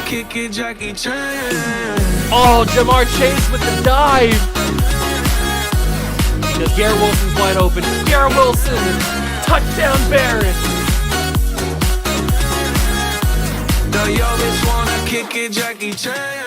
kick it, Jackie Chan. Oh, Jamar Chase with the dive. Because Garrett Wilson's wide open. Garrett Wilson, touchdown Barrett. The youngest wanna kick it, Jackie Chan.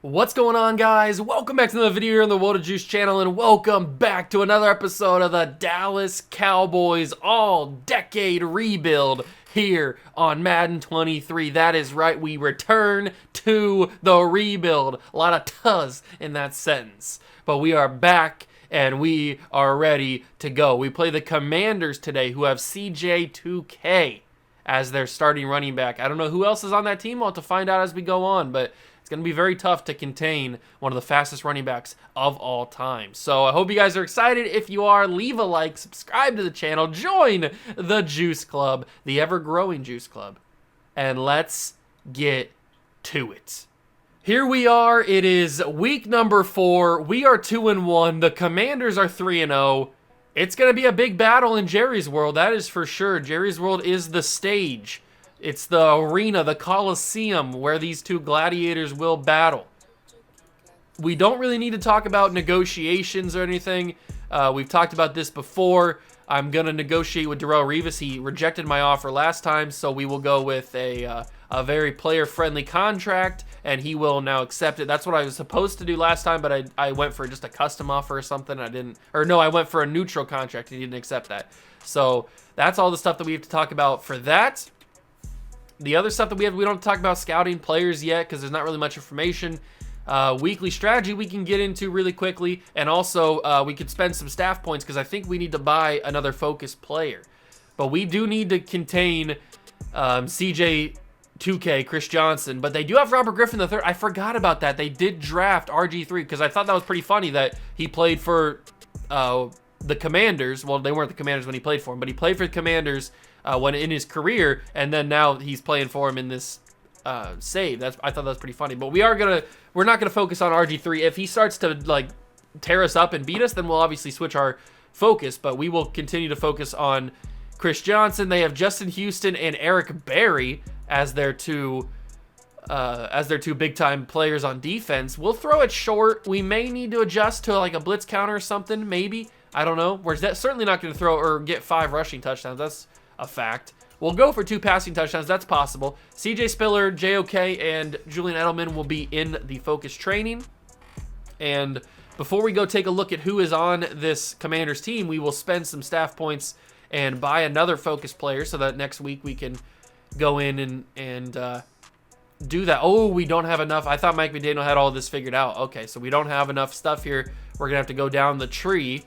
What's going on, guys? Welcome back to another video here on the World of Juice channel, and welcome back to another episode of the Dallas Cowboys all-decade rebuild here on Madden 23. That is right, we return to the rebuild. A lot of tuz in that sentence. But we are back, and we are ready to go. We play the Commanders today, who have CJ2K as their starting running back. I don't know who else is on that team. We'll have to find out as we go on, but it's going to be very tough to contain one of the fastest running backs of all time. So I hope you guys are excited. If you are, leave a like, subscribe to the channel, join the Juice Club, the ever-growing Juice Club, and let's get to it. Here we are. It is week number 4. We are 2-1. The Commanders are 3-0. It's going to be a big battle in Jerry's World, that is for sure. Jerry's World is the stage. It's the arena, the Coliseum, where these two gladiators will battle. We don't really need to talk about negotiations or anything. We've talked about this before. I'm going to negotiate with Darrelle Revis. He rejected my offer last time, so we will go with a very player-friendly contract, and he will now accept it. That's what I was supposed to do last time, but I went for just a custom offer or something. I went for a neutral contract, and he didn't accept that. So that's all the stuff that we have to talk about for that. The other stuff that we don't talk about scouting players yet because there's not really much information. Weekly strategy we can get into really quickly, and also we could spend some staff points because I think we need to buy another focus player. But we do need to contain CJ2K, Chris Johnson, but they do have Robert Griffin III. I forgot about that. They did draft RG3 because I thought that was pretty funny that he played for the Commanders. Well, they weren't the Commanders when he played for them, but he played for the Commanders when in his career, and then now he's playing for him in this save. I thought that was pretty funny. But we're not gonna focus on RG3. If he starts to like tear us up and beat us, then we'll obviously switch our focus. But we will continue to focus on Chris Johnson. They have Justin Houston and Eric Berry as their two big time players on defense. We'll throw it short. We may need to adjust to like a blitz counter or something. Maybe, I don't know. We're certainly not going to throw or get 5 rushing touchdowns. That's a fact. We'll go for 2 passing touchdowns. That's possible. CJ Spiller, JOK, and Julian Edelman will be in the focus training. And before we go take a look at who is on this Commanders team, we will spend some staff points and buy another focus player so that next week we can go in and do that. Oh, we don't have enough. I thought Mike McDaniel had all this figured out. Okay, so we don't have enough stuff here. We're going to have to go down the tree.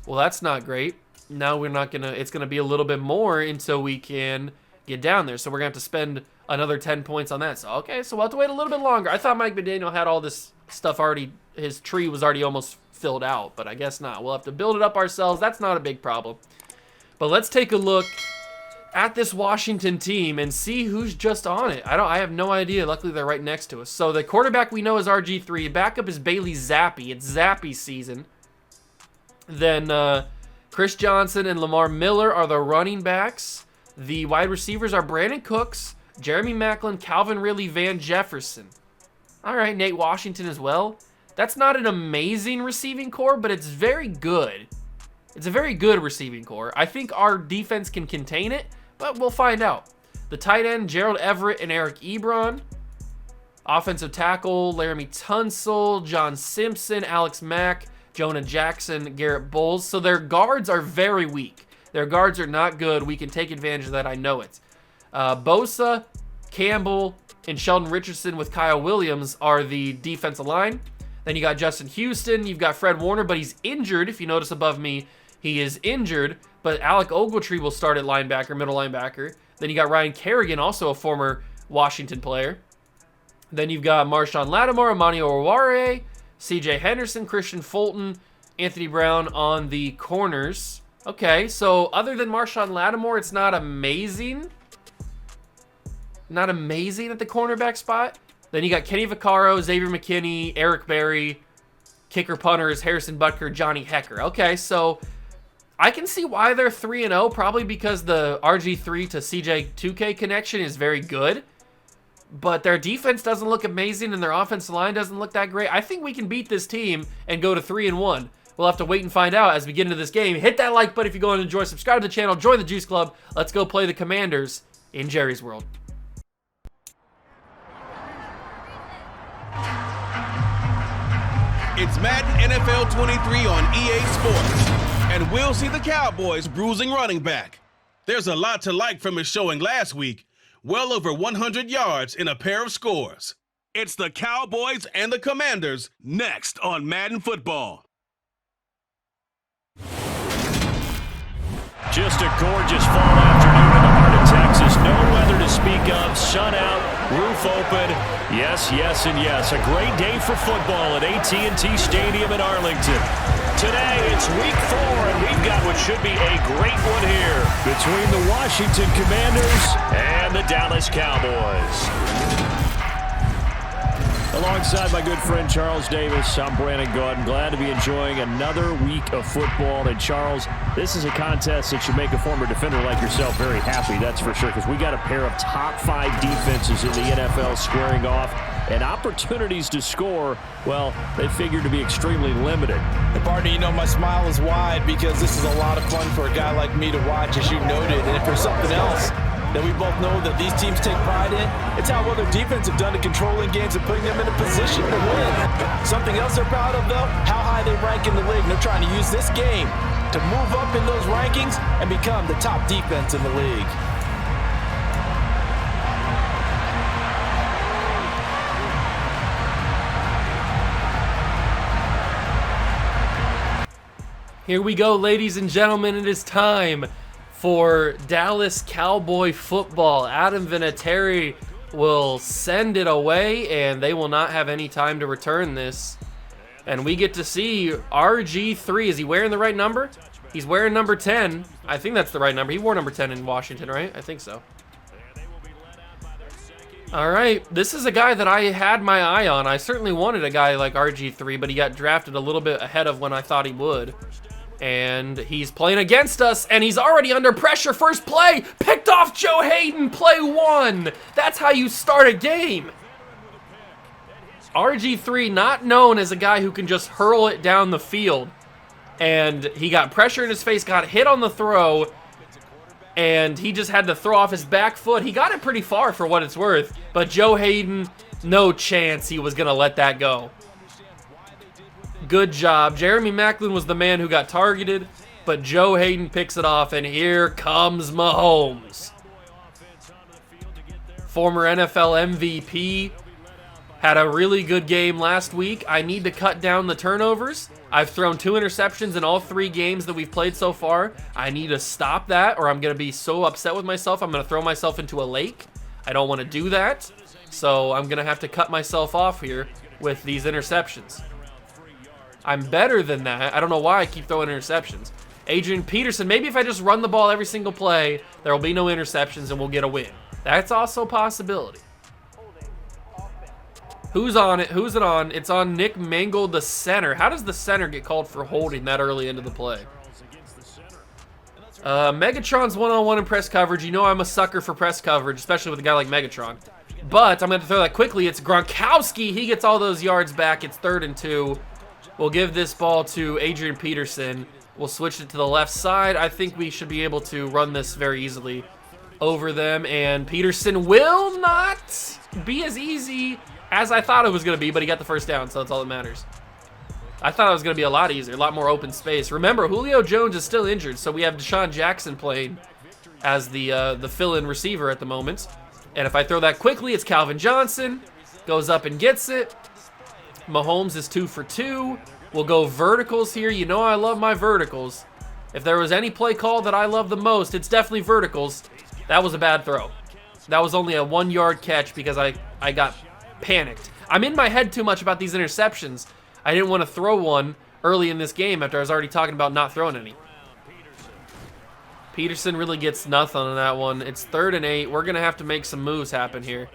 Well, that's not great. Now we're not going to, it's going to be a little bit more until we can get down there. So we're going to have to spend another 10 points on that. So, okay, so we'll have to wait a little bit longer. I thought Mike McDaniel had all this stuff already, his tree was already almost filled out, but I guess not. We'll have to build it up ourselves. That's not a big problem. But let's take a look at this Washington team and see who's just on it. I have no idea. Luckily, they're right next to us. So the quarterback we know is RG3. Backup is Bailey Zappi. It's Zappi season. Then Chris Johnson and Lamar Miller are the running backs. The wide receivers are Brandon Cooks, Jeremy Maclin, Calvin Ridley, Van Jefferson. All right, Nate Washington as well. That's not an amazing receiving core, but it's very good. It's a very good receiving core. I think our defense can contain it, but we'll find out. The tight end, Gerald Everett and Eric Ebron. Offensive tackle, Laramie Tunsil, John Simpson, Alex Mack, Jonah Jackson, Garrett Bowles. So their guards are very weak. Their guards are not good. We can take advantage of that. I know it. Bosa, Campbell, and Sheldon Richardson with Kyle Williams are the defensive line. Then you got Justin Houston. You've got Fred Warner, but he's injured. If you notice above me, he is injured. But Alec Ogletree will start at linebacker, middle linebacker. Then you got Ryan Kerrigan, also a former Washington player. Then you've got Marshawn Lattimore, Amani Oruwariye, CJ Henderson, Christian Fulton, Anthony Brown on the corners. Okay, so other than Marshawn Lattimore, it's not amazing. Not amazing at the cornerback spot. Then you got Kenny Vaccaro, Xavier McKinney, Eric Berry, kicker punters, Harrison Butker, Johnny Hecker. Okay, so I can see why they're 3-0, probably because the RG3 to CJ2K connection is very good. but their defense doesn't look amazing and their offensive line doesn't look that great. I think we can beat this team and go to 3-1. We'll have to wait and find out as we get into this game. Hit that like button if you go and enjoy. Subscribe to the channel. Join the Juice Club. Let's go play the Commanders in Jerry's World. It's Madden NFL 23 on EA Sports, and we'll see the Cowboys bruising running back. There's a lot to like from his showing last week. Well over 100 yards in a pair of scores. It's the Cowboys and the Commanders next on Madden Football. Just a gorgeous fall afternoon in the heart of Texas. No weather to speak of. Sun out, roof open. Yes, yes, and yes. A great day for football at AT&T Stadium in Arlington. Today, it's week 4, and we've got what should be a great one here between the Washington Commanders and the Dallas Cowboys. Alongside my good friend Charles Davis, I'm Brandon Gordon. Glad to be enjoying another week of football. And Charles, this is a contest that should make a former defender like yourself very happy, that's for sure, because we got a pair of top 5 defenses in the NFL squaring off, and opportunities to score, well, they figure to be extremely limited. And partner, you know my smile is wide because this is a lot of fun for a guy like me to watch, as you noted. And if there's something else that we both know that these teams take pride in, it's how well their defense have done at controlling games and putting them in a position to win. Something else they're proud of, though, how high they rank in the league. And they're trying to use this game to move up in those rankings and become the top defense in the league. Here we go, ladies and gentlemen. It is time for Dallas Cowboy football. Adam Vinatieri will send it away, and they will not have any time to return this. And we get to see RG3. Is he wearing the right number? He's wearing number 10. I think that's the right number. He wore number 10 in Washington, right? I think so. All right, this is a guy that I had my eye on. I certainly wanted a guy like RG3, but he got drafted a little bit ahead of when I thought he would. And he's playing against us, and he's already under pressure. First play, picked off Joe Hayden, play 1. That's how you start a game. RG3, not known as a guy who can just hurl it down the field. And he got pressure in his face, got hit on the throw, and he just had to throw off his back foot. He got it pretty far for what it's worth, but Joe Hayden, no chance he was going to let that go. Good job. Jeremy Maclin was the man who got targeted, but Joe Hayden picks it off, and here comes Mahomes. Former NFL MVP, had a really good game last week. I need to cut down the turnovers. I've thrown 2 interceptions in all 3 games that we've played so far. I need to stop that, or I'm going to be so upset with myself, I'm going to throw myself into a lake. I don't want to do that, so I'm going to have to cut myself off here with these interceptions. I'm better than that. I don't know why I keep throwing interceptions. Adrian Peterson, maybe if I just run the ball every single play, there will be no interceptions and we'll get a win. That's also a possibility. Who's on it? Who's it on? It's on Nick Mangold, the center. How does the center get called for holding that early into the play? Megatron's one-on-one in press coverage. You know I'm a sucker for press coverage, especially with a guy like Megatron. But I'm going to throw that quickly. It's Gronkowski. He gets all those yards back. It's 3rd and 2. We'll give this ball to Adrian Peterson. We'll switch it to the left side. I think we should be able to run this very easily over them. And Peterson will not be as easy as I thought it was going to be, but he got the first down, so that's all that matters. I thought it was going to be a lot easier, a lot more open space. Remember, Julio Jones is still injured, so we have Deshaun Jackson playing as the fill-in receiver at the moment. And if I throw that quickly, it's Calvin Johnson. Goes up and gets it. Mahomes is 2 for 2. We'll go verticals here. You know I love my verticals. If there was any play call that I love the most, it's definitely verticals. That was a bad throw. That was only a 1-yard catch because I got panicked. I'm in my head too much about these interceptions. I didn't want to throw one early in this game after I was already talking about not throwing any. Peterson really gets nothing on that one. It's 3rd and 8. We're going to have to make some moves happen here.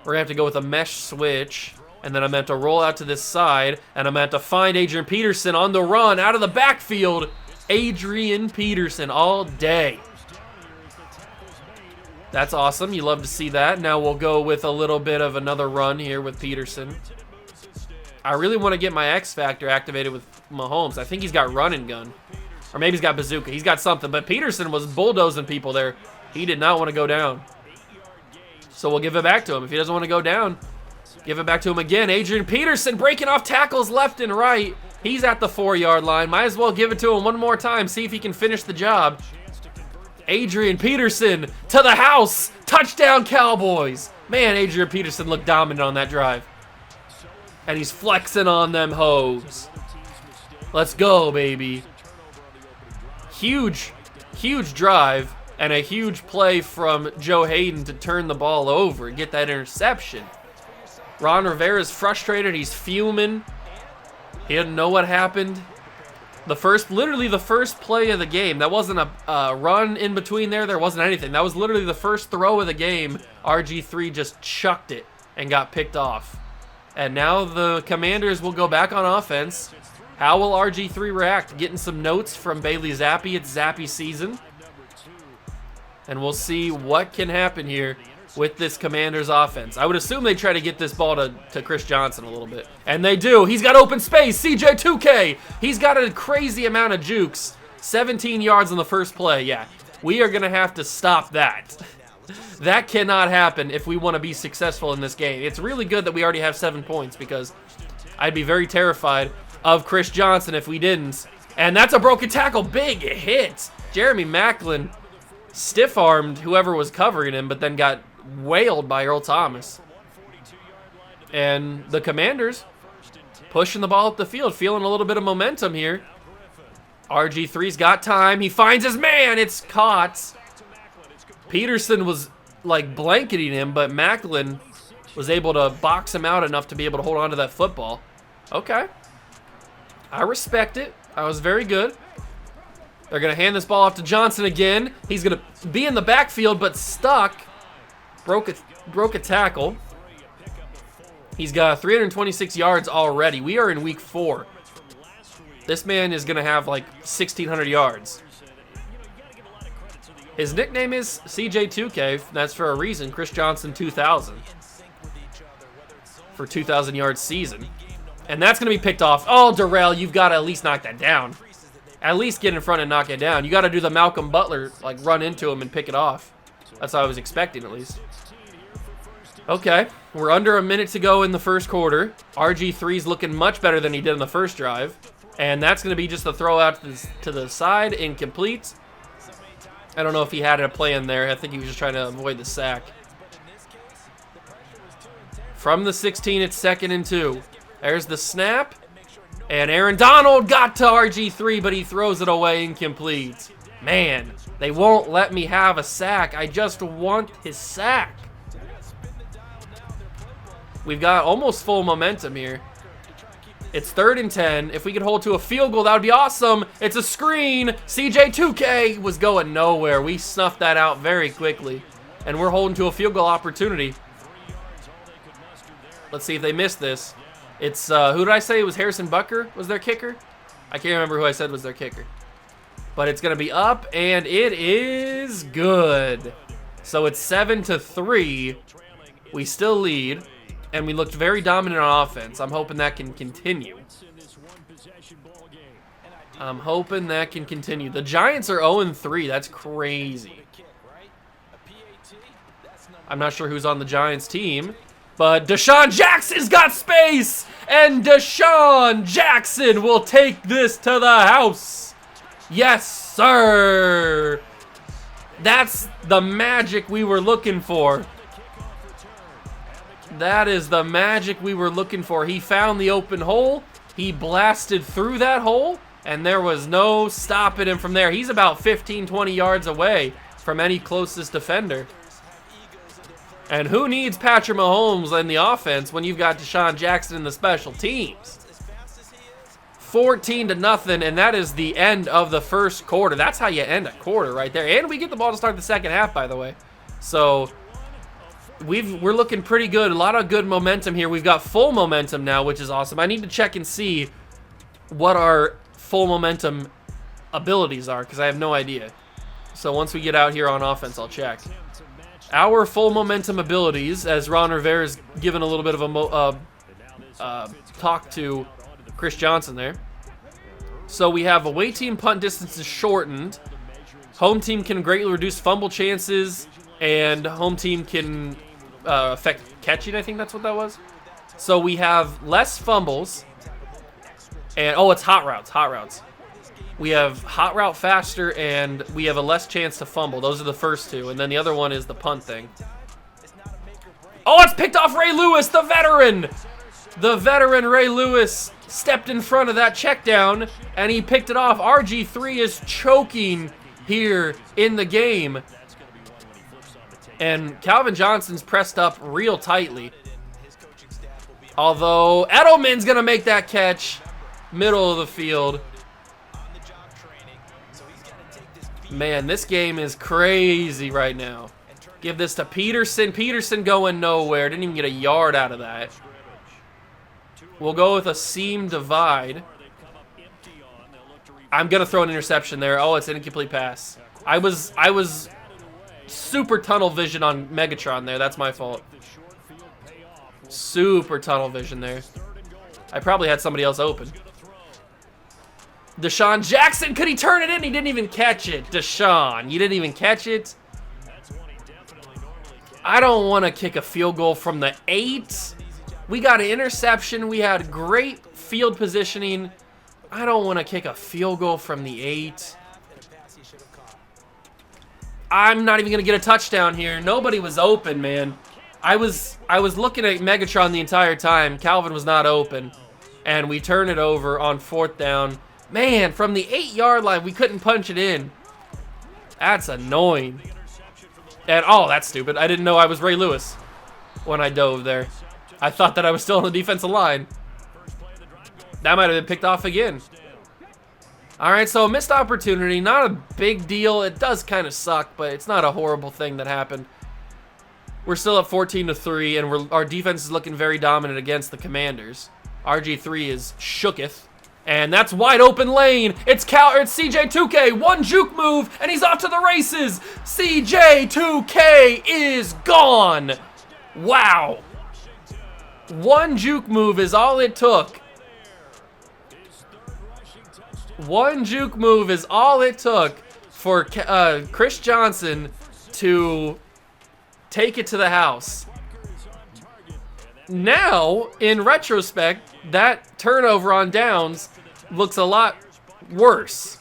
We're going to have to go with a mesh switch. And then I'm meant to roll out to this side. And I'm meant to find Adrian Peterson on the run out of the backfield. Adrian Peterson all day. That's awesome. You love to see that. Now we'll go with a little bit of another run here with Peterson. I really want to get my X Factor activated with Mahomes. I think he's got run and gun. Or maybe he's got bazooka. He's got something. But Peterson was bulldozing people there. He did not want to go down. So we'll give it back to him. If he doesn't want to go down, give it back to him again. Adrian Peterson breaking off tackles left and right. He's at the 4-yard line. Might as well give it to him one more time. See if he can finish the job. Adrian Peterson to the house. Touchdown, Cowboys. Man, Adrian Peterson looked dominant on that drive. And he's flexing on them hoes. Let's go, baby. Huge drive and a huge play from Joe Hayden to turn the ball over and get that interception. Ron Rivera's frustrated. He's fuming. He didn't know what happened. Literally the first play of the game. That wasn't a run in between there. There wasn't anything. That was literally the first throw of the game. RG3 just chucked it and got picked off. And now the Commanders will go back on offense. How will RG3 react? Getting some notes from Bailey Zappi. It's Zappi season. And we'll see what can happen here with this Commanders offense. I would assume they try to get this ball to Chris Johnson a little bit. And they do. He's got open space. CJ2K. He's got a crazy amount of jukes. 17 yards on the first play. Yeah, we are going to have to stop that. That cannot happen if we want to be successful in this game. It's really good that we already have 7 points because I'd be very terrified of Chris Johnson if we didn't. And that's a broken tackle. Big hit. Jeremy Maclin stiff-armed whoever was covering him, but then got wailed by Earl Thomas. And the Commanders pushing the ball up the field, feeling a little bit of momentum here. RG3's got time. He finds his man. It's caught. Peterson was like blanketing him, but Maclin was able to box him out enough to be able to hold on to that football. Okay. I respect it. I was very good. They're going to hand this ball off to Johnson again. He's going to be in the backfield, but stuck. Broke a tackle. He's got 326 yards already. We are in week 4. This man is going to have like 1,600 yards. His nickname is CJ2K. That's for a reason. Chris Johnson 2000. For 2,000 yards season. And that's going to be picked off. Oh, Darrell, you've got to at least knock that down. At least get in front and knock it down. You got to do the Malcolm Butler, like run into him and pick it off. That's what I was expecting at least. Okay, we're under a minute to go in the first quarter. RG3's looking much better than he did in the first drive. And that's going to be just a throw out to the side, incomplete. I don't know if he had a plan there. I think he was just trying to avoid the sack. From the 16, it's 2nd and 2. There's the snap. And Aaron Donald got to RG3, but he throws it away incomplete. Man, they won't let me have a sack. I just want his sack. We've got almost full momentum here. It's 3rd and 10. If we could hold to a field goal, that would be awesome. It's a screen. CJ2K was going nowhere. We snuffed that out very quickly. And we're holding to a field goal opportunity. Let's see if they miss this. It's, who did I say? It was Harrison Bucker was their kicker? I can't remember who I said was their kicker. But it's going to be up, and it is good. So it's 7-3. We still lead, and we looked very dominant on offense. I'm hoping that can continue. I'm hoping that can continue. The Giants are 0-3. That's crazy. I'm not sure who's on the Giants team. But Deshaun Jackson's got space, and Deshaun Jackson will take this to the house. Yes, sir. That's the magic we were looking for. That is the magic we were looking for. He found the open hole. He blasted through that hole, and there was no stopping him from there. He's about 15, 20 yards away from any closest defender. And who needs Patrick Mahomes in the offense when you've got Deshaun Jackson in the special teams? 14-0, and that is the end of the first quarter. That's how you end a quarter right there. And we get the ball to start the second half, by the way. So we're looking pretty good. A lot of good momentum here. We've got full momentum now, which is awesome. I need to check and see what our full momentum abilities are because I have no idea. So once we get out here on offense, I'll check. our full momentum abilities, as Ron Rivera's given a little bit of a talk to Chris Johnson there. So we have away team punt distance is shortened. Home team can greatly reduce fumble chances, and home team can affect catching. I think that's what that was. So we have less fumbles, and it's hot routes. We have hot route faster, and we have a less chance to fumble. Those are the first two, and then the other one is the punt thing. Oh, it's picked off Ray Lewis, the veteran! The veteran Ray Lewis stepped in front of that check down, and he picked it off. RG3 is choking here in the game. And Calvin Johnson's pressed up real tightly. Although Edelman's going to make that catch. Middle of the field. Man, this game is crazy right now. Give this to Peterson. Peterson going nowhere. Didn't even get a yard out of that. We'll go with a seam divide. I'm going to throw an interception there. Oh, it's an incomplete pass. I was super tunnel vision on Megatron there. That's my fault. Super tunnel vision there. I probably had somebody else open. Deshaun Jackson, could he turn it in? He didn't even catch it. Deshaun, you didn't even catch it. I don't want to kick a field goal from the 8. We got an interception. We had great field positioning. I don't want to kick a field goal from the 8. I'm not even going to get a touchdown here. Nobody was open, man. I was looking at Megatron the entire time. Calvin was not open. And we turn it over on 4th down. Man, from the 8-yard line, we couldn't punch it in. That's annoying. And, oh, that's stupid. I didn't know I was Ray Lewis when I dove there. I thought that I was still on the defensive line. That might have been picked off again. All right, so a missed opportunity. Not a big deal. It does kind of suck, but it's not a horrible thing that happened. We're still at 14-3, and our defense is looking very dominant against the Commanders. RG3 is shooketh. And that's wide open lane. It's CJ2K. One juke move, and he's off to the races. CJ2K is gone. Wow. One juke move is all it took. One juke move is all it took for Chris Johnson to take it to the house. Now, in retrospect, that turnover on downs looks a lot worse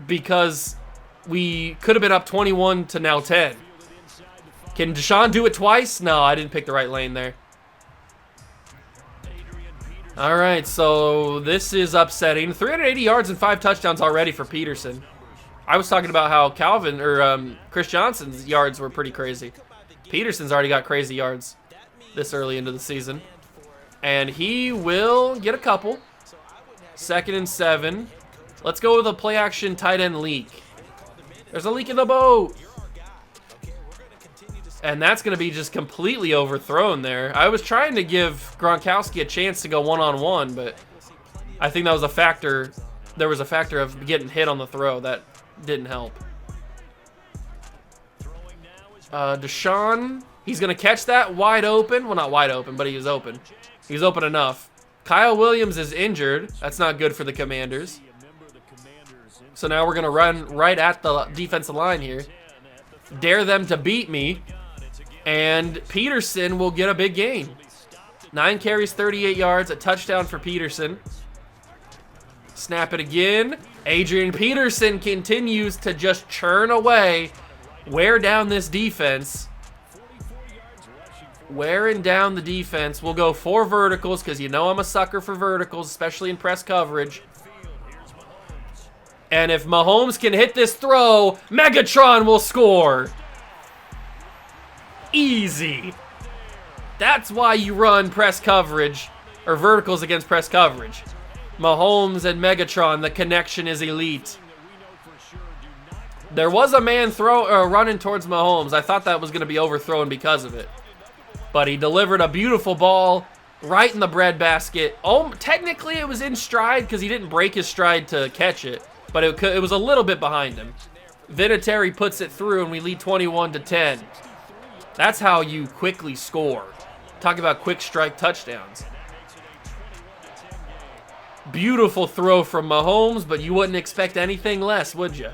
because we could have been up 21 to now 10. Can Deshaun do it twice? No, I didn't pick the right lane there. All right, so this is upsetting. 380 yards and 5 touchdowns already for Peterson. I was talking about how Chris Johnson's yards were pretty crazy. Peterson's already got crazy yards this early into the season. And he will get a couple. 2nd and 7. Let's go with a play action tight end leak. There's a leak in the boat. And that's going to be just completely overthrown there. I was trying to give Gronkowski a chance to go one-on-one, but I think that was a factor. There was a factor of getting hit on the throw. That didn't help. Deshaun, he's going to catch that wide open. Well, not wide open, but he was open. He's open enough. Kyle Williams is injured. That's not good for the Commanders. So now we're going to run right at the defensive line here. Dare them to beat me. And Peterson will get a big gain. 9 carries, 38 yards, a touchdown for Peterson. Snap it again. Adrian Peterson continues to just churn away. Wear down this defense. Wearing down the defense. We'll go 4 verticals because you know I'm a sucker for verticals, especially in press coverage. And if Mahomes can hit this throw, Megatron will score. Easy. That's why you run press coverage or verticals against press coverage. Mahomes and Megatron, the connection is elite. There was a man running towards Mahomes. I thought that was going to be overthrown because of it. But he delivered a beautiful ball right in the breadbasket. Oh, technically it was in stride because he didn't break his stride to catch it. But it was a little bit behind him. Vinatieri puts it through and we lead 21-10. That's how you quickly score. Talk about quick strike touchdowns. Beautiful throw from Mahomes, but you wouldn't expect anything less, would you?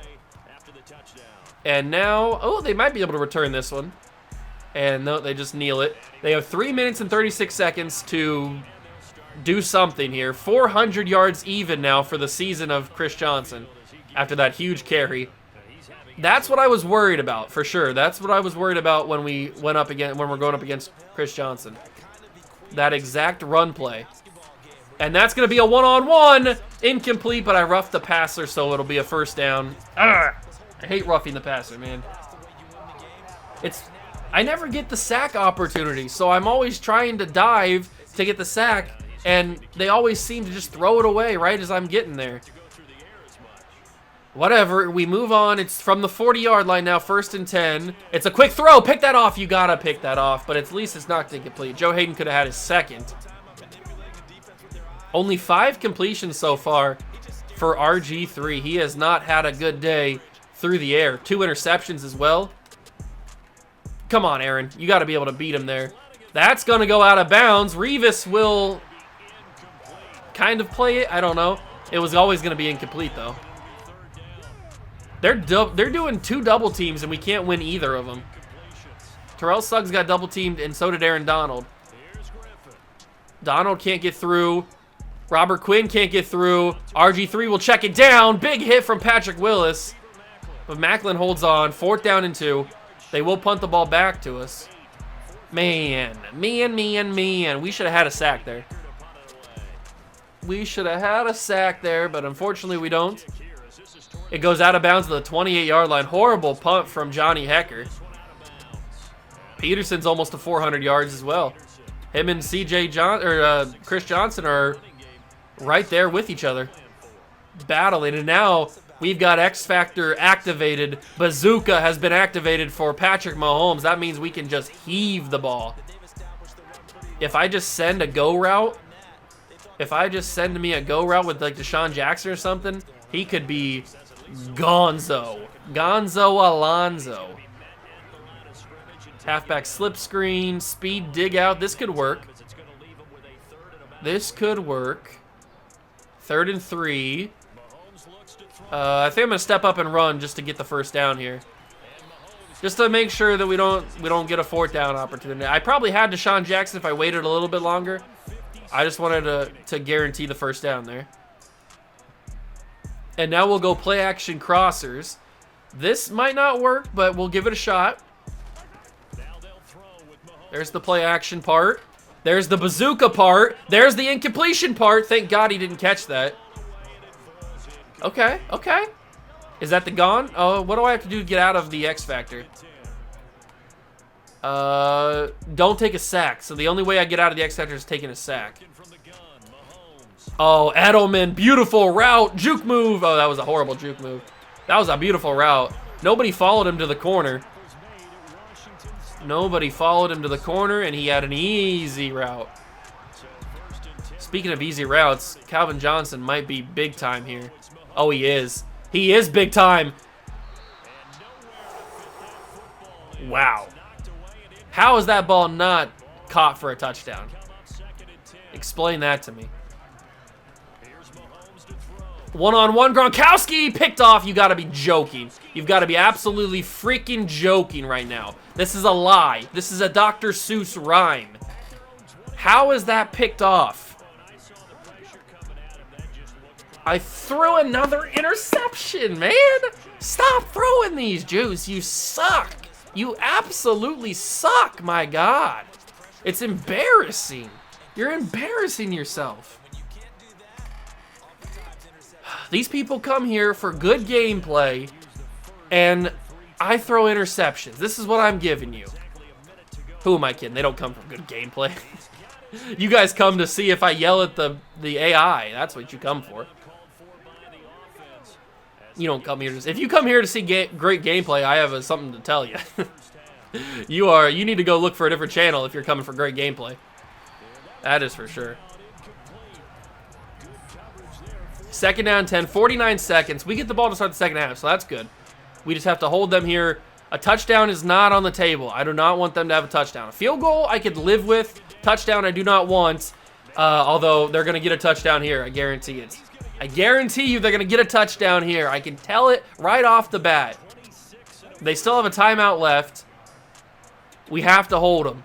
And now, oh, they might be able to return this one. And no, they just kneel it. They have 3 minutes and 36 seconds to do something here. 400 yards even now for the season of Chris Johnson after that huge carry. That's what I was worried about, for sure. That's what I was worried about when we're going up against Chris Johnson. That exact run play. And that's going to be a one-on-one. Incomplete, but I roughed the passer, so it'll be a first down. Ugh. I hate roughing the passer, man. I never get the sack opportunity, so I'm always trying to dive to get the sack, and they always seem to just throw it away right as I'm getting there. Whatever, we move on. It's from the 40-yard line now, 1st and 10. It's a quick throw. Pick that off. You got to pick that off, but at least it's not incomplete. Joe Hayden could have had his second. Only 5 completions so far for RG3. He has not had a good day through the air. 2 interceptions as well. Come on, Aaron. You got to be able to beat him there. That's going to go out of bounds. Revis will kind of play it. I don't know. It was always going to be incomplete, though. They're doing 2 double teams, and we can't win either of them. Terrell Suggs got double teamed, and so did Aaron Donald. Donald can't get through. Robert Quinn can't get through. RG3 will check it down. Big hit from Patrick Willis. But Macklin holds on. 4th down and 2. They will punt the ball back to us. Man. We should have had a sack there. We should have had a sack there, but unfortunately we don't. It goes out of bounds to the 28-yard line. Horrible punt from Johnny Hecker. Peterson's almost to 400 yards as well. Him and Chris Johnson are right there with each other, battling. And now we've got X Factor activated. Bazooka has been activated for Patrick Mahomes. That means we can just heave the ball. If I just send a go route, with like Deshaun Jackson or something, he could be Gonzo Alonzo. Halfback slip screen, speed dig out. This could work. 3rd and 3. I think I'm gonna step up and run just to get the first down here, just to make sure that we don't get a 4th down opportunity. I probably had Deshaun Jackson if I waited a little bit longer. I just wanted to guarantee the first down there. And now we'll go play action crossers. This might not work, but we'll give it a shot. There's the play action part. There's the bazooka part. There's the incompletion part. Thank God he didn't catch that. Okay. Is that the gone? Oh, what do I have to do to get out of the X Factor? Don't take a sack. So the only way I get out of the X Factor is taking a sack. Oh, Edelman, beautiful route. Juke move. Oh, that was a horrible juke move. That was a beautiful route. Nobody followed him to the corner. And he had an easy route. Speaking of easy routes, Calvin Johnson might be big time here. Oh, he is. He is big time. Wow. How is that ball not caught for a touchdown? Explain that to me. One-on-one, Gronkowski picked off. You got to be joking. You've got to be absolutely freaking joking right now. This is a lie. This is a Dr. Seuss rhyme. How is that picked off? I threw another interception, man. Stop throwing these, Juice. You suck. You absolutely suck, my God. It's embarrassing. You're embarrassing yourself. These people come here for good gameplay, and I throw interceptions. This is what I'm giving you. Who am I kidding? They don't come for good gameplay. You guys come to see if I yell at the AI. That's what you come for. You don't come here to... If you come here to see great gameplay, I have something to tell you. You need to go look for a different channel if you're coming for great gameplay. That is for sure. 2nd down, 10, 49 seconds. We get the ball to start the second half, so that's good. We just have to hold them here A touchdown is not on the table. I do not want them to have a touchdown. A field goal, I could live with. Touchdown, I do not want. Although they're going to get a touchdown here. I guarantee it. I guarantee you they're going to get a touchdown here. I can tell it right off the bat. They still have a timeout left. We have to hold them.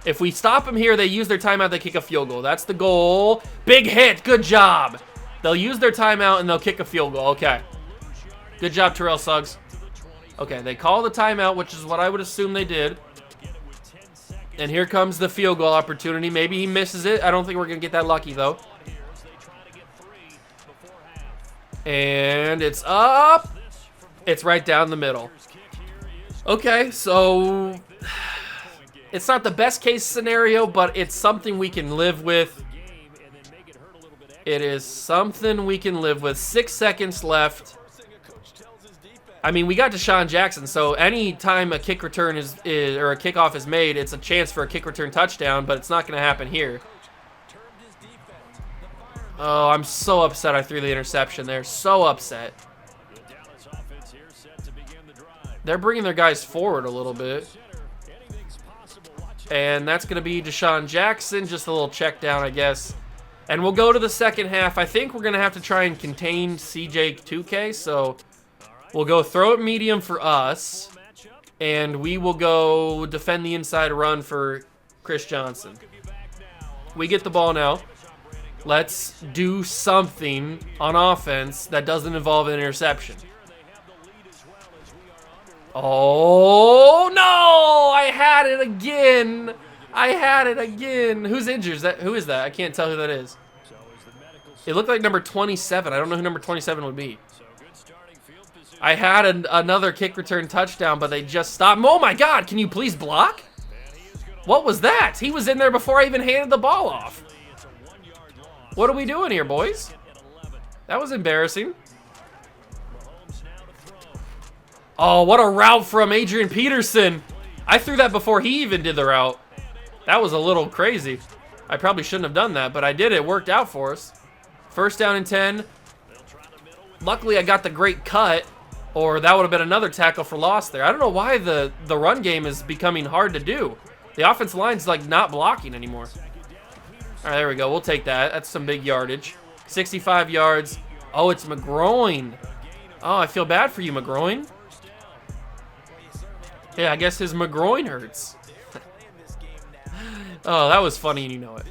If we stop them here, they use their timeout, they kick a field goal. That's the goal. Big hit. Good job. They'll use their timeout, and they'll kick a field goal. Okay. Good job, Terrell Suggs. Okay, they call the timeout, which is what I would assume they did. And here comes the field goal opportunity. Maybe he misses it. I don't think we're going to get that lucky, though. And it's up. It's right down the middle. Okay, so it's not the best case scenario, but it's something we can live with. It is something we can live with. 6 seconds left. I mean, we got Deshaun Jackson, so any time a kick return is or a kickoff is made, it's a chance for a kick return touchdown, but it's not going to happen here. Oh, I'm so upset I threw the interception there. So upset. They're bringing their guys forward a little bit. And that's going to be Deshaun Jackson. Just a little check down, I guess. And we'll go to the second half. I think we're going to have to try and contain CJ 2K, so we'll go throw it medium for us, and we will go defend the inside run for Chris Johnson. We get the ball now. Let's do something on offense that doesn't involve an interception. Oh, no! I had it again. I had it again. Who's injured? Who is that? I can't tell who that is. It looked like number 27. I don't know who number 27 would be. I had another kick return touchdown, but they just stopped. Oh, my God. Can you please block? What was that? He was in there before I even handed the ball off. What are we doing here, boys? That was embarrassing. Oh, what a route from Adrian Peterson. I threw that before he even did the route. That was a little crazy. I probably shouldn't have done that, but I did. It worked out for us. First down and 10. Luckily, I got the great cut, or that would have been another tackle for loss there. I don't know why the run game is becoming hard to do. The offensive line's like not blocking anymore. All right, there we go. We'll take that. That's some big yardage. 65 yards. Oh, it's McGroin. Oh, I feel bad for you, McGroin. Yeah, I guess his McGroin hurts. Oh, that was funny and you know it.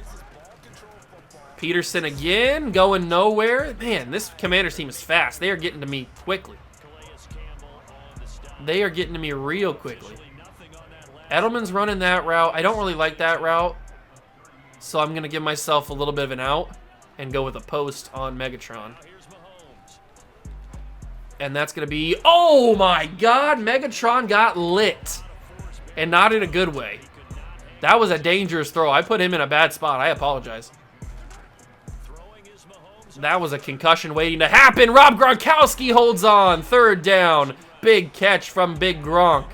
Peterson again, going nowhere. Man, this Commanders team is fast. They are getting to me quickly. They are getting to me real quickly. Edelman's running that route. I don't really like that route. So I'm going to give myself a little bit of an out and go with a post on Megatron. And that's going to be... Oh, my God. Megatron got lit. And not in a good way. That was a dangerous throw. I put him in a bad spot. I apologize. That was a concussion waiting to happen. Rob Gronkowski holds on. Third down. Big catch from Big Gronk.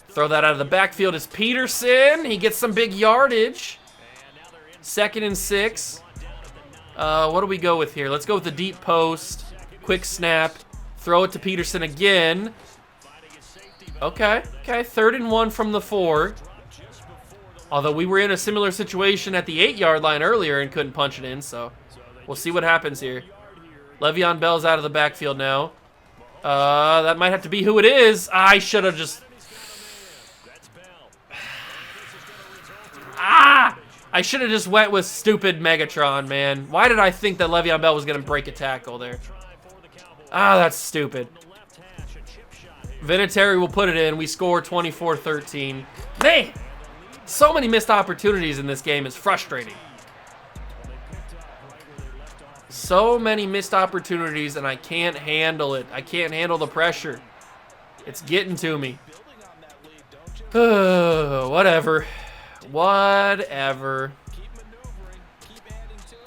Throw that out of the backfield is Peterson. He gets some big yardage. 2nd and 6. What do we go with here? Let's go with the deep post. Quick snap. Throw it to Peterson again. Okay. 3rd and 1 from the 4. Although we were in a similar situation at the 8-yard line earlier and couldn't punch it in, so we'll see what happens here. Le'Veon Bell's out of the backfield now. That might have to be who it is. I should have just... I should have just went with stupid Megatron, man. Why did I think that Le'Veon Bell was going to break a tackle there? That's stupid. Vinatieri will put it in. We score 24-13. Man, so many missed opportunities in this game is frustrating. So many missed opportunities, and I can't handle it. I can't handle the pressure. It's getting to me. Whatever.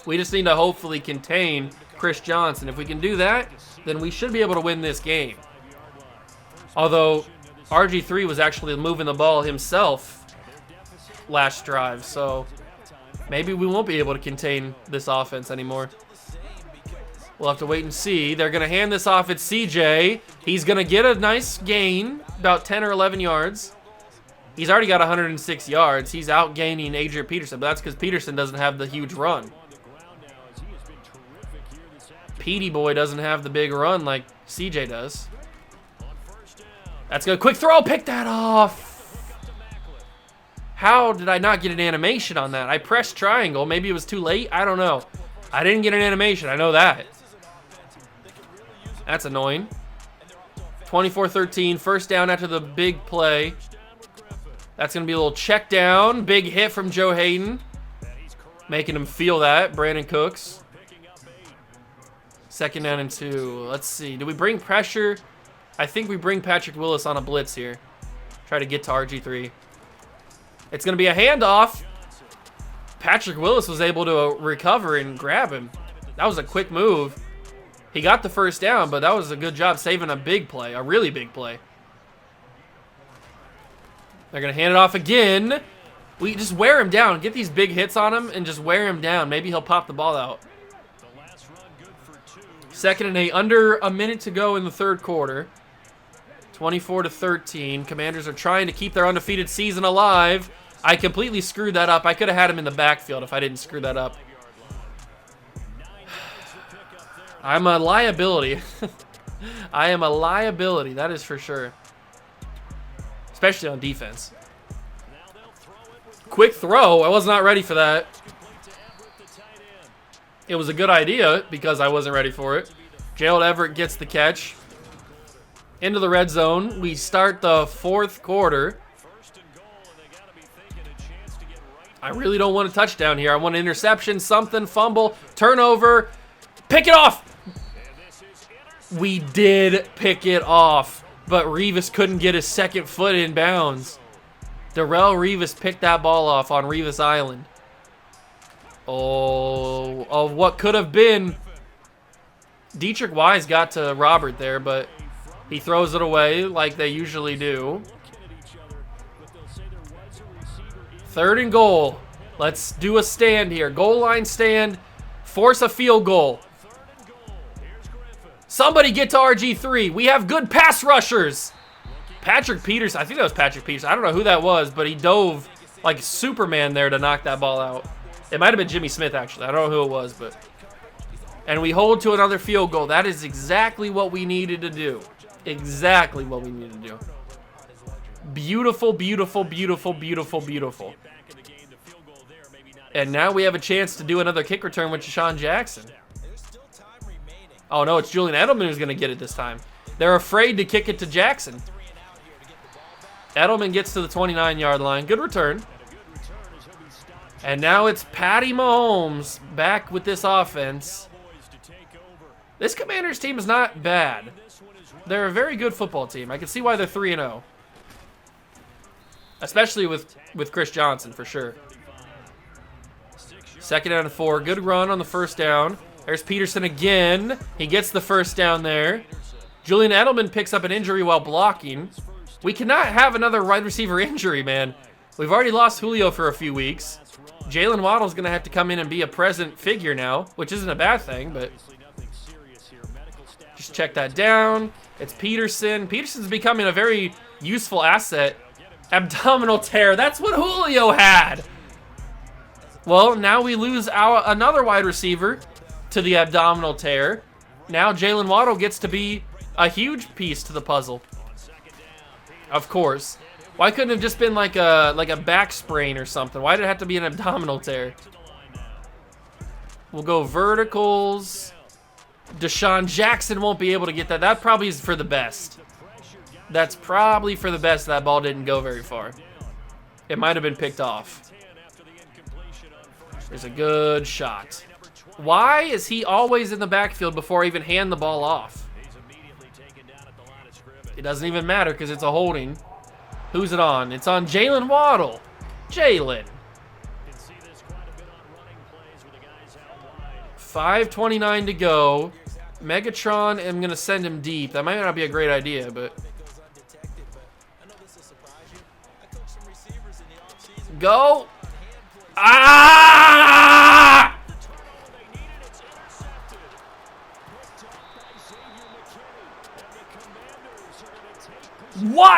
We just need to hopefully contain Chris Johnson. If we can do that, then we should be able to win this game. Although RG3 was actually moving the ball himself last drive, so maybe we won't be able to contain this offense anymore. We'll have to wait and see. They're going to hand this off at CJ. He's going to get a nice gain, about 10 or 11 yards. He's already got 106 yards. He's outgaining Adrian Peterson, but that's because Peterson doesn't have the huge run. Petey Boy doesn't have the big run like CJ does. That's good. Quick throw. Pick that off. How did I not get an animation on that? I pressed triangle. Maybe it was too late. I don't know. I didn't get an animation. I know that. That's annoying. 24-13. First down after the big play. That's going to be a little check down. Big hit from Joe Hayden. Making him feel that. Brandon Cooks. Second down and 2. Let's see. Do we bring pressure? I think we bring Patrick Willis on a blitz here. Try to get to RG3. It's going to be a handoff. Patrick Willis was able to recover and grab him. That was a quick move. He got the first down, but that was a good job saving a big play, a really big play. They're going to hand it off again. We just wear him down. Get these big hits on him and just wear him down. Maybe he'll pop the ball out. Second and 8. Under a minute to go in the third quarter. 24-13. Commanders are trying to keep their undefeated season alive. I completely screwed that up. I could have had him in the backfield if I didn't screw that up. I'm a liability. I am a liability, that is for sure. Especially on defense. Quick throw. I was not ready for that. It was a good idea because I wasn't ready for it. Gerald Everett gets the catch. Into the red zone. We start the fourth quarter. I really don't want a touchdown here. I want an interception, something, fumble, turnover. Pick it off. We did pick it off, but Revis couldn't get his second foot in bounds. Darrelle Revis picked that ball off on Revis Island. Oh, of what could have been. Dietrich Wise got to Robert there, but he throws it away like they usually do. Third and goal. Let's do a stand here. Goal line stand. Force a field goal. Somebody get to RG3. We have good pass rushers. Patrick Peterson. I think that was Patrick Peterson. I don't know who that was, but he dove like Superman there to knock that ball out. It might have been Jimmy Smith, actually. I don't know who it was, but... And we hold to another field goal. That is exactly what we needed to do. Exactly what we needed to do. Beautiful, beautiful, beautiful, beautiful, beautiful. And now we have a chance to do another kick return with Deshaun Jackson. Oh, no, it's Julian Edelman who's going to get it this time. They're afraid to kick it to Jackson. Edelman gets to the 29-yard line. Good return. And now it's Patty Mahomes back with this offense. This Commanders team is not bad. They're a very good football team. I can see why they're 3-0. Especially with Chris Johnson, for sure. Second down and 4. Good run on the first down. There's Peterson again. He gets the first down there. Julian Edelman picks up an injury while blocking. We cannot have another wide receiver injury, man. We've already lost Julio for a few weeks. Jalen Waddle's going to have to come in and be a present figure now, which isn't a bad thing, but just check that down. It's Peterson. Peterson's becoming a very useful asset. Abdominal tear. That's what Julio had. Well, now we lose another wide receiver to the abdominal tear. Now Jalen Waddle gets to be a huge piece to the puzzle. Of course. Why couldn't it have just been like a back sprain or something? Why did it have to be an abdominal tear? We'll go verticals. Deshaun Jackson won't be able to get that. That probably is for the best. That's probably for the best that ball didn't go very far. It might have been picked off. There's a good shot. Why is he always in the backfield before I even hand the ball off? It doesn't even matter because it's a holding. Who's it on? It's on Jalen Waddle. Jalen. 5:29 to go. Megatron, I'm going to send him deep. That might not be a great idea, but... Go. Ah!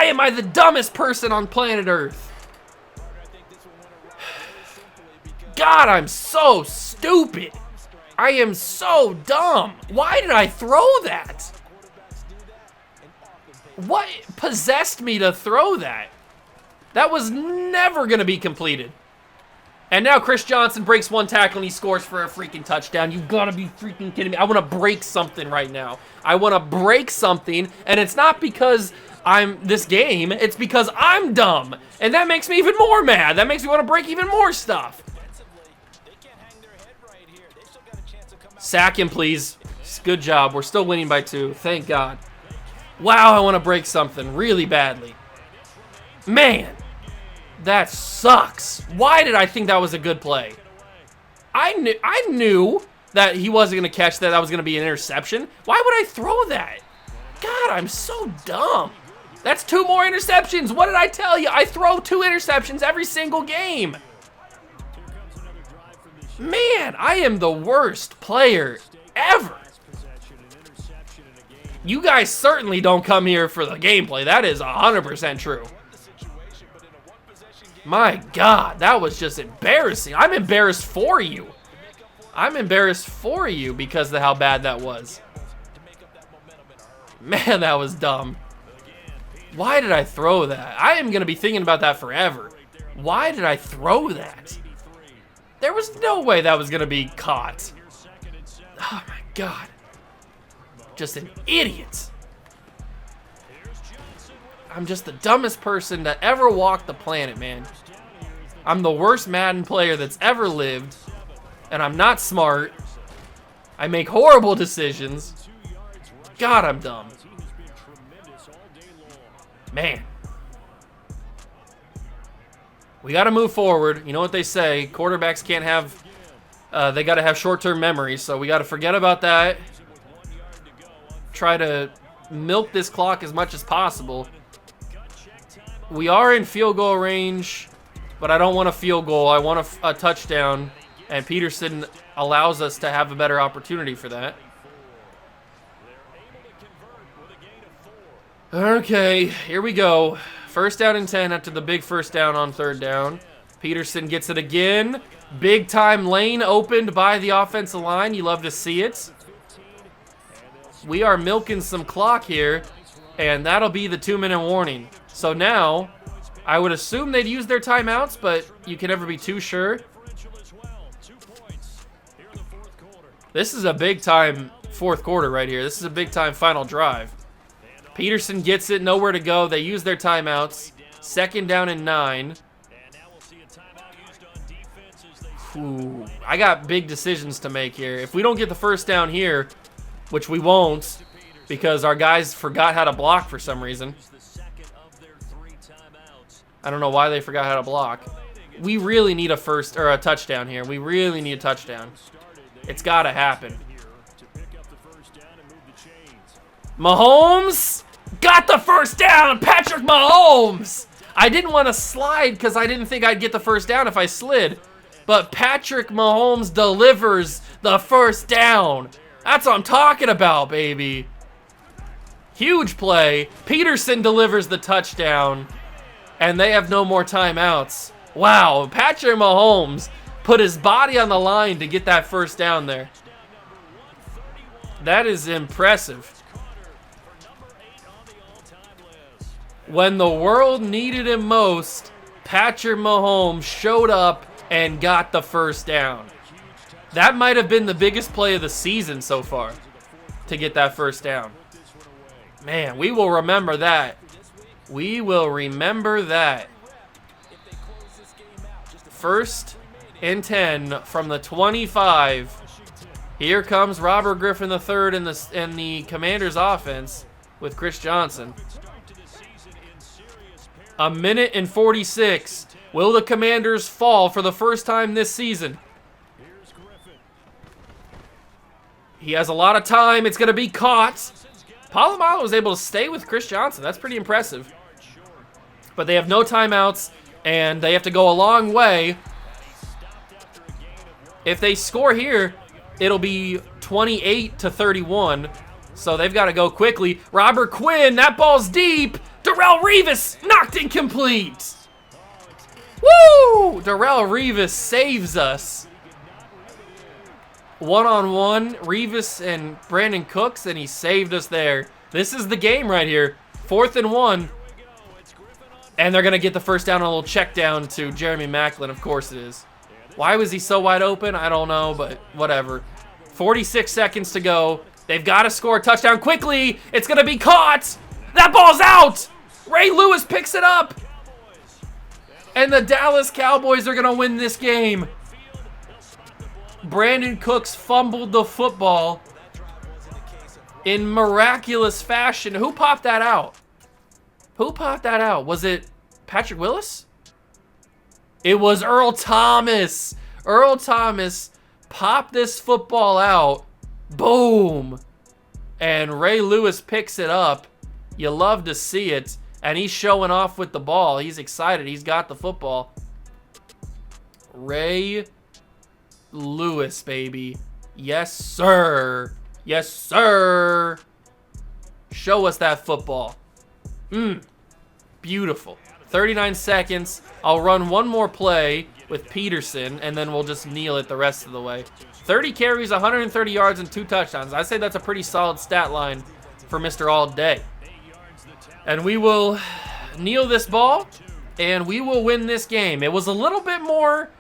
am I the dumbest person on planet Earth? God, I'm so stupid. I am so dumb. Why did I throw that? What possessed me to throw that? That was never going to be completed. And now Chris Johnson breaks one tackle and he scores for a freaking touchdown. You gotta be freaking kidding me. I want to break something right now. I want to break something, and it's not because I'm this game. It's because I'm dumb. And that makes me even more mad. That makes me want to break even more stuff. Sack him, please. Good job. We're still winning by 2. Thank God. Wow, I want to break something really badly. Man. That sucks. Why did I think that was a good play? I knew that he wasn't going to catch that. That was going to be an interception. Why would I throw that? God, I'm so dumb. That's 2 more interceptions. What did I tell you? I throw 2 interceptions every single game. Man, I am the worst player ever. You guys certainly don't come here for the gameplay. That is 100% true. My God, that was just embarrassing. I'm embarrassed for you. I'm embarrassed for you because of how bad that was. Man, that was dumb. Why did I throw that? I am going to be thinking about that forever. Why did I throw that? There was no way that was going to be caught. Oh, my God. Just an idiot. I'm just the dumbest person to ever walk the planet, man. I'm the worst Madden player that's ever lived, and I'm not smart. I make horrible decisions. God, I'm dumb. Man. We got to move forward. You know what they say, quarterbacks can't have, they got to have short-term memory, so we got to forget about that. Try to milk this clock as much as possible. We are in field goal range, but I don't want a field goal. I want a touchdown, and Peterson allows us to have a better opportunity for that. Okay, here we go. First down and 10 after the big first down on 3rd down. Peterson gets it again. Big time lane opened by the offensive line. You love to see it. We are milking some clock here, and that'll be the 2-minute warning. So now, I would assume they'd use their timeouts, but you can never be too sure. This is a big-time 4th quarter right here. This is a big-time final drive. Peterson gets it, nowhere to go. They use their timeouts. 2nd down and 9. Ooh, I got big decisions to make here. If we don't get the first down here, which we won't, because our guys forgot how to block for some reason. I don't know why they forgot how to block. We really need a touchdown here. We really need a touchdown. It's got to happen. Mahomes got the first down. Patrick Mahomes. I didn't want to slide because I didn't think I'd get the first down if I slid. But Patrick Mahomes delivers the first down. That's what I'm talking about, baby. Huge play. Peterson delivers the touchdown. And they have no more timeouts. Wow, Patrick Mahomes put his body on the line to get that first down there. That is impressive. When the world needed him most, Patrick Mahomes showed up and got the first down. That might have been the biggest play of the season so far, to get that first down. Man, we will remember that. We will remember that. 1st and 10 from the 25. Here comes Robert Griffin III in the Commanders offense with Chris Johnson. 1:46. Will the Commanders fall for the first time this season? He has a lot of time. It's going to be caught. Polamalu was able to stay with Chris Johnson. That's pretty impressive. But they have no timeouts, and they have to go a long way. If they score here, it'll be 28-31. So they've got to go quickly. Robert Quinn, that ball's deep to Darrelle Revis knocked incomplete. Woo! Darrelle Revis saves us. One-on-one, Revis and Brandon Cooks, and he saved us there. This is the game right here. 4th and 1. And they're going to get the first down on a little check down to Jeremy Maclin. Of course it is. Why was he so wide open? I don't know, but whatever. 46 seconds to go. They've got to score a touchdown quickly. It's going to be caught. That ball's out. Ray Lewis picks it up. And the Dallas Cowboys are going to win this game. Brandon Cooks fumbled the football in miraculous fashion. Who popped that out? Who popped that out? Was it Patrick Willis? It was Earl Thomas. Earl Thomas popped this football out. Boom. And Ray Lewis picks it up. You love to see it. And he's showing off with the ball. He's excited. He's got the football. Ray Lewis, baby. Yes, sir. Yes, sir. Show us that football. Beautiful. 39 seconds. I'll run one more play with Peterson, and then we'll just kneel it the rest of the way. 30 carries, 130 yards, and 2 touchdowns. I say that's a pretty solid stat line for Mr. All Day. And we will kneel this ball, and we will win this game. It was a little bit more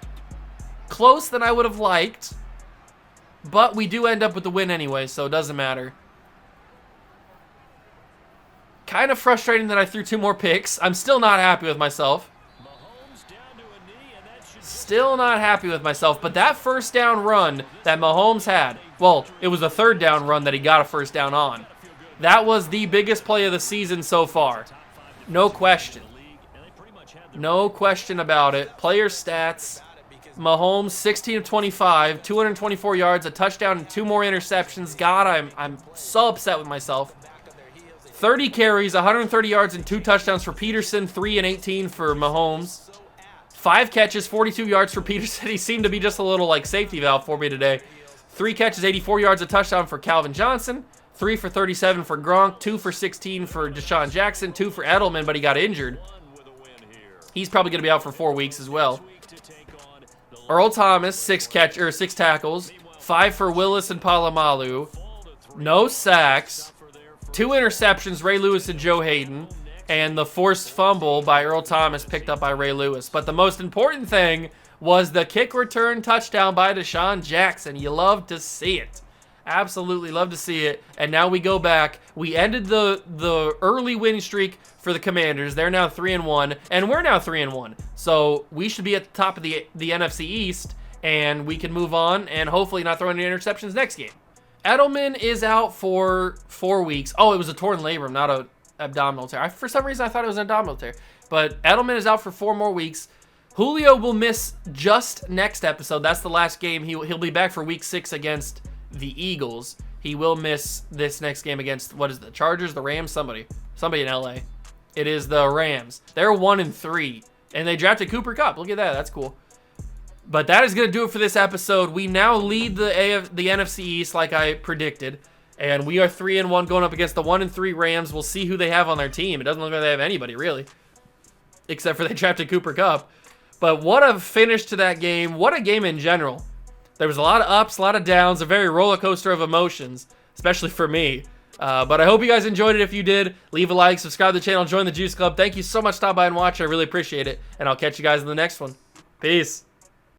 close than I would have liked, but we do end up with the win anyway, so it doesn't matter. Kind of frustrating that I threw 2 more picks. I'm still not happy with myself. Still not happy with myself, but that first down run that Mahomes had, well, it was a 3rd down run that he got a first down on. That was the biggest play of the season so far. No question. No question about it. Player stats. Mahomes, 16 of 25, 224 yards, a touchdown, and 2 more interceptions. God, I'm so upset with myself. 30 carries, 130 yards, and 2 touchdowns for Peterson, 3 and 18 for Mahomes. 5 catches, 42 yards for Peterson. He seemed to be just a little like safety valve for me today. 3 catches, 84 yards, a touchdown for Calvin Johnson. 3 for 37 for Gronk, 2 for 16 for Deshaun Jackson, 2 for Edelman, but he got injured. He's probably going to be out for 4 weeks as well. Earl Thomas, 6 tackles, 5 for Willis and Palomalu. No sacks. 2 interceptions, Ray Lewis and Joe Hayden. And the forced fumble by Earl Thomas picked up by Ray Lewis. But the most important thing was the kick return touchdown by Deshaun Jackson. You love to see it. Absolutely love to see it. And now we go back. We ended the early win streak for the Commanders. They're now 3-1, and we're now 3-1. So we should be at the top of the NFC East, and we can move on and hopefully not throw any interceptions next game. Edelman is out for 4 weeks. Oh, it was a torn labrum, not a abdominal tear. For some reason, I thought it was an abdominal tear. But Edelman is out for 4 more weeks. Julio will miss just next episode. That's the last game. He'll be back for week 6 against the Eagles. He will miss this next game against, what is it, the Chargers, the Rams? Somebody in LA. It is the Rams. They're 1-3, and they drafted Cooper Kupp. Look at that. That's cool. But that is going to do it for this episode. We now lead the NFC East like I predicted, and we are 3-1 going up against the 1-3 Rams. We'll see who they have on their team. It doesn't look like they have anybody, really, except for they drafted Cooper Kupp. But what a finish to that game. What a game in general. There was a lot of ups, a lot of downs, a very roller coaster of emotions, especially for me. But I hope you guys enjoyed it. If you did, leave a like, subscribe to the channel, join the Juice Club. Thank you so much for stopping by and watching. I really appreciate it. And I'll catch you guys in the next one. Peace.